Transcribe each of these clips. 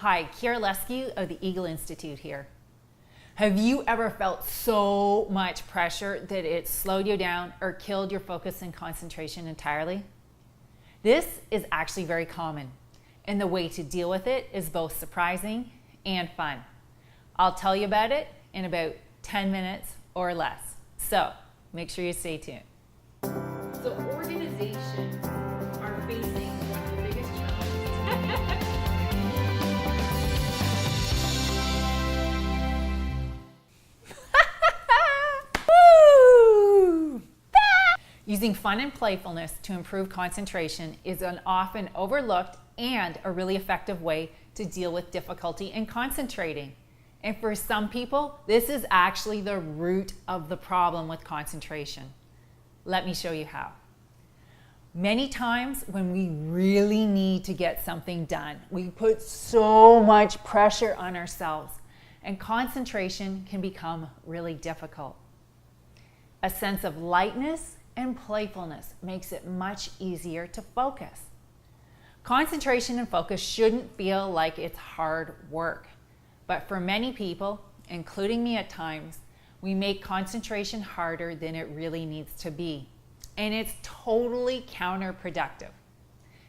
Hi, Leskew of the Eagle Institute here. Have you ever felt so much pressure that it slowed you down or killed your focus and concentration entirely? This is actually very common, and the way to deal with it is both surprising and fun. I'll tell you about it in about 10 minutes or less. So make sure you stay tuned. So organizations are facing one of the biggest challenges. Using fun and playfulness to improve concentration is an often overlooked and a really effective way to deal with difficulty in concentrating. And for some people, this is actually the root of the problem with concentration. Let me show you how. Many times when we really need to get something done, we put so much pressure on ourselves, and concentration can become really difficult. A sense of lightness and playfulness makes it much easier to focus. Concentration and focus shouldn't feel like it's hard work, but for many people, including me at times, we make concentration harder than it really needs to be, and it's totally counterproductive.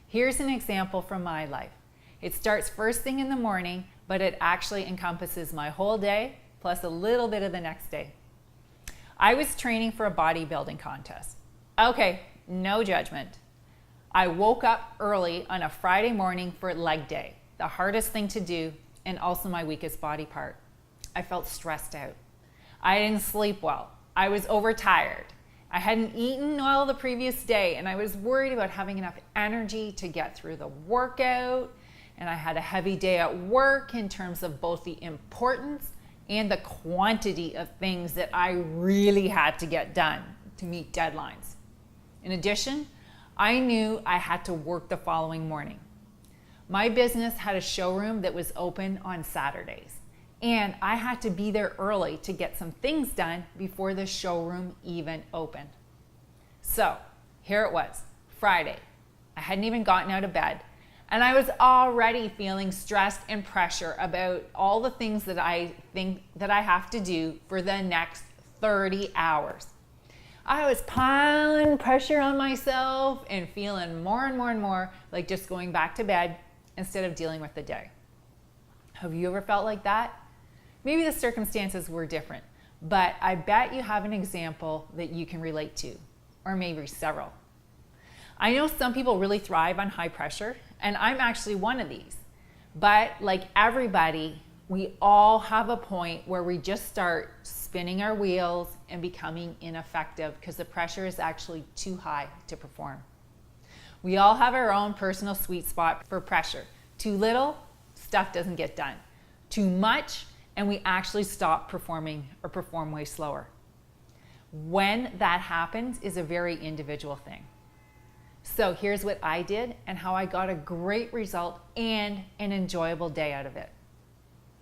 Here's an example from my life. It starts first thing in the morning, but it actually encompasses my whole day, plus a little bit of the next day. I was training for a bodybuilding contest. Okay, no judgment. I woke up early on a Friday morning for leg day, the hardest thing to do and also my weakest body part. I felt stressed out. I didn't sleep well. I was overtired. I hadn't eaten well the previous day, and I was worried about having enough energy to get through the workout. And I had a heavy day at work in terms of both the importance and the quantity of things that I really had to get done to meet deadlines. In addition, I knew I had to work the following morning. My business had a showroom that was open on Saturdays, and I had to be there early to get some things done before the showroom even opened. So here it was, Friday. I hadn't even gotten out of bed, and I was already feeling stressed and pressure about all the things that I think that I have to do for the next 30 hours. I was piling pressure on myself and feeling more and more and more like just going back to bed instead of dealing with the day. Have you ever felt like that? Maybe the circumstances were different, but I bet you have an example that you can relate to, or maybe several. I know some people really thrive on high pressure, and I'm actually one of these. But like everybody, we all have a point where we just start spinning our wheels and becoming ineffective because the pressure is actually too high to perform. We all have our own personal sweet spot for pressure. Too little, stuff doesn't get done. Too much, and we actually stop performing or perform way slower. When that happens is a very individual thing. So here's what I did and how I got a great result and an enjoyable day out of it.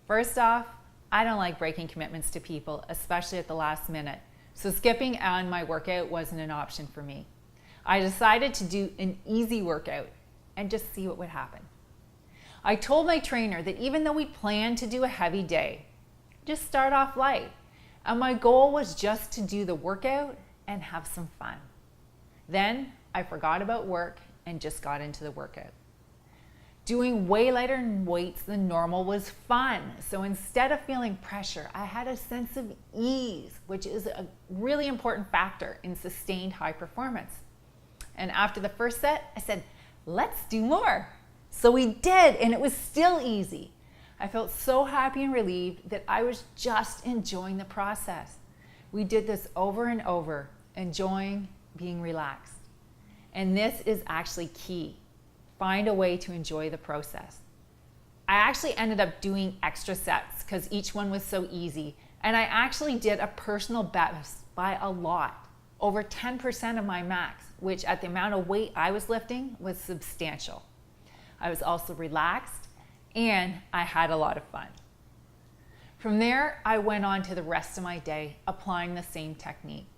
First off, I don't like breaking commitments to people, especially at the last minute. So skipping on my workout wasn't an option for me. I decided to do an easy workout and just see what would happen. I told my trainer that even though we planned to do a heavy day, just start off light. And my goal was just to do the workout and have some fun. Then I forgot about work and just got into the workout. Doing way lighter weights than normal was fun. So instead of feeling pressure, I had a sense of ease, which is a really important factor in sustained high performance. And after the first set, I said, let's do more. So we did, and it was still easy. I felt so happy and relieved that I was just enjoying the process. We did this over and over, enjoying being relaxed. And this is actually key. Find a way to enjoy the process. I actually ended up doing extra sets because each one was so easy. And I actually did a personal best by a lot, over 10% of my max, which at the amount of weight I was lifting was substantial. I was also relaxed and I had a lot of fun. From there, I went on to the rest of my day applying the same technique.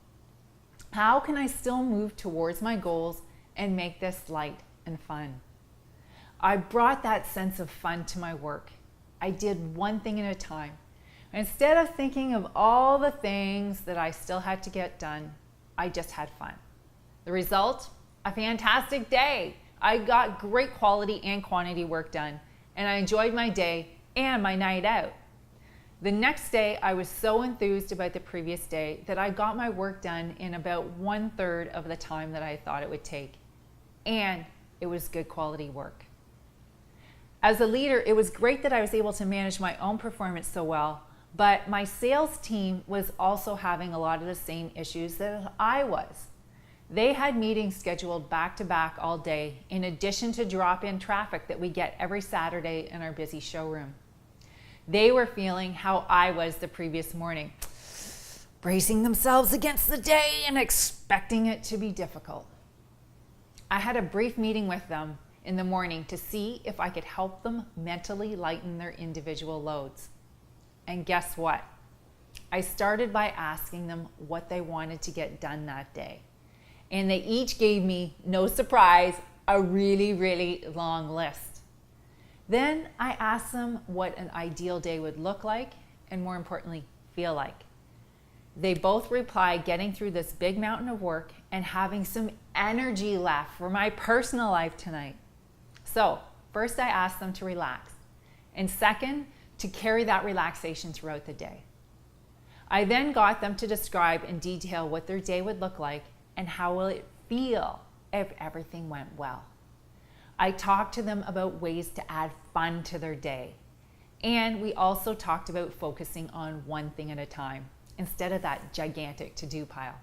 How can I still move towards my goals and make this light and fun? I brought that sense of fun to my work I did one thing at a time. Instead of thinking of all the things that I still had to get done, I just had fun. The result? A fantastic day. I got great quality and quantity work done, and I enjoyed my day and my night out. The next day, I was so enthused about the previous day that I got my work done in about 1/3 of the time that I thought it would take. And it was good quality work. As a leader, it was great that I was able to manage my own performance so well, but my sales team was also having a lot of the same issues that I was. They had meetings scheduled back to back all day, in addition to drop-in traffic that we get every Saturday in our busy showroom. They were feeling how I was the previous morning, bracing themselves against the day and expecting it to be difficult. I had a brief meeting with them in the morning to see if I could help them mentally lighten their individual loads. And guess what? I started by asking them what they wanted to get done that day. And they each gave me, no surprise, a really, really long list. Then I asked them what an ideal day would look like, and more importantly, feel like. They both replied getting through this big mountain of work and having some energy left for my personal life tonight. So, first I asked them to relax, and second, to carry that relaxation throughout the day. I then got them to describe in detail what their day would look like and how will it feel if everything went well. I talked to them about ways to add fun to their day. And we also talked about focusing on one thing at a time instead of that gigantic to-do pile.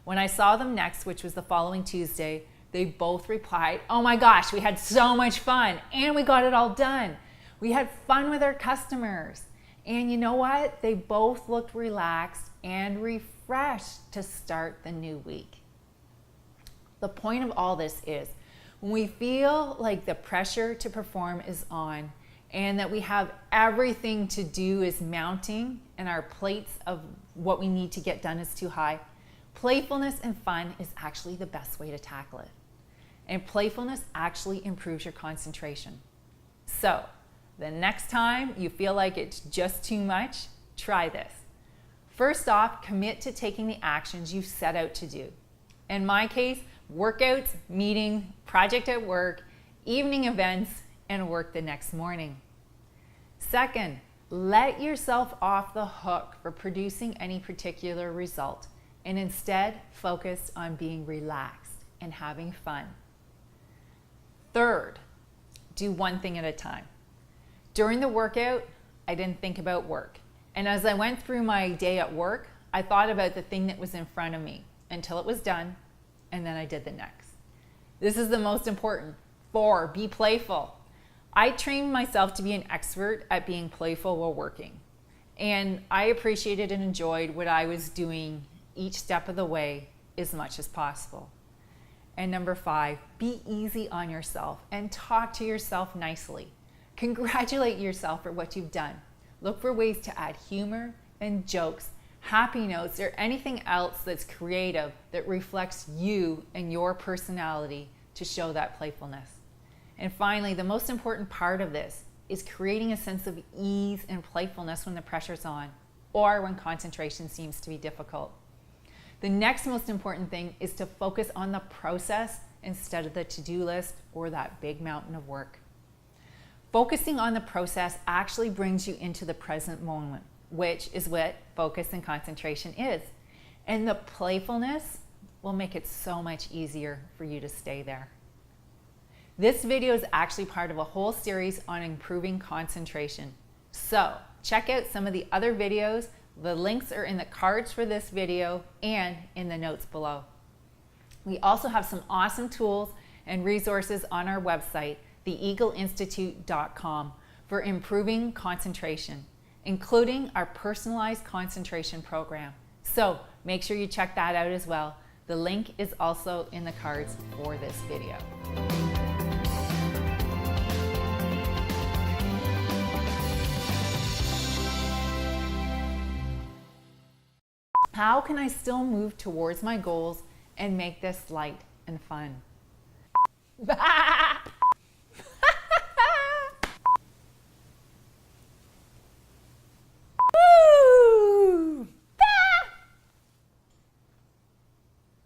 When I saw them next, which was the following Tuesday, they both replied, "Oh my gosh, we had so much fun and we got it all done. We had fun with our customers." And you know what? They both looked relaxed and refreshed to start the new week. The point of all this is, when we feel like the pressure to perform is on and that we have everything to do is mounting and our plates of what we need to get done is too high, playfulness and fun is actually the best way to tackle it. And playfulness actually improves your concentration. So, the next time you feel like it's just too much, try this. First off, commit to taking the actions you set out to do. In my case, workouts, meeting, project at work, evening events, and work the next morning. Second, let yourself off the hook for producing any particular result and instead focus on being relaxed and having fun. Third, do one thing at a time. During the workout, I didn't think about work. And as I went through my day at work, I thought about the thing that was in front of me until it was done, and then I did the next. This is the most important. 4, be playful. I trained myself to be an expert at being playful while working. And I appreciated and enjoyed what I was doing each step of the way as much as possible. And number 5, be easy on yourself and talk to yourself nicely. Congratulate yourself for what you've done. Look for ways to add humor and jokes, happy notes, or anything else that's creative that reflects you and your personality to show that playfulness. And finally, the most important part of this is creating a sense of ease and playfulness when the pressure's on or when concentration seems to be difficult. The next most important thing is to focus on the process instead of the to-do list or that big mountain of work. Focusing on the process actually brings you into the present moment, which is what focus and concentration is. And the playfulness will make it so much easier for you to stay there. This video is actually part of a whole series on improving concentration. So check out some of the other videos. The links are in the cards for this video and in the notes below. We also have some awesome tools and resources on our website, theeagleinstitute.com, for improving concentration, including our personalized concentration program. So make sure you check that out as well. The link is also in the cards for this video. How can I still move towards my goals and make this light and fun? Bye!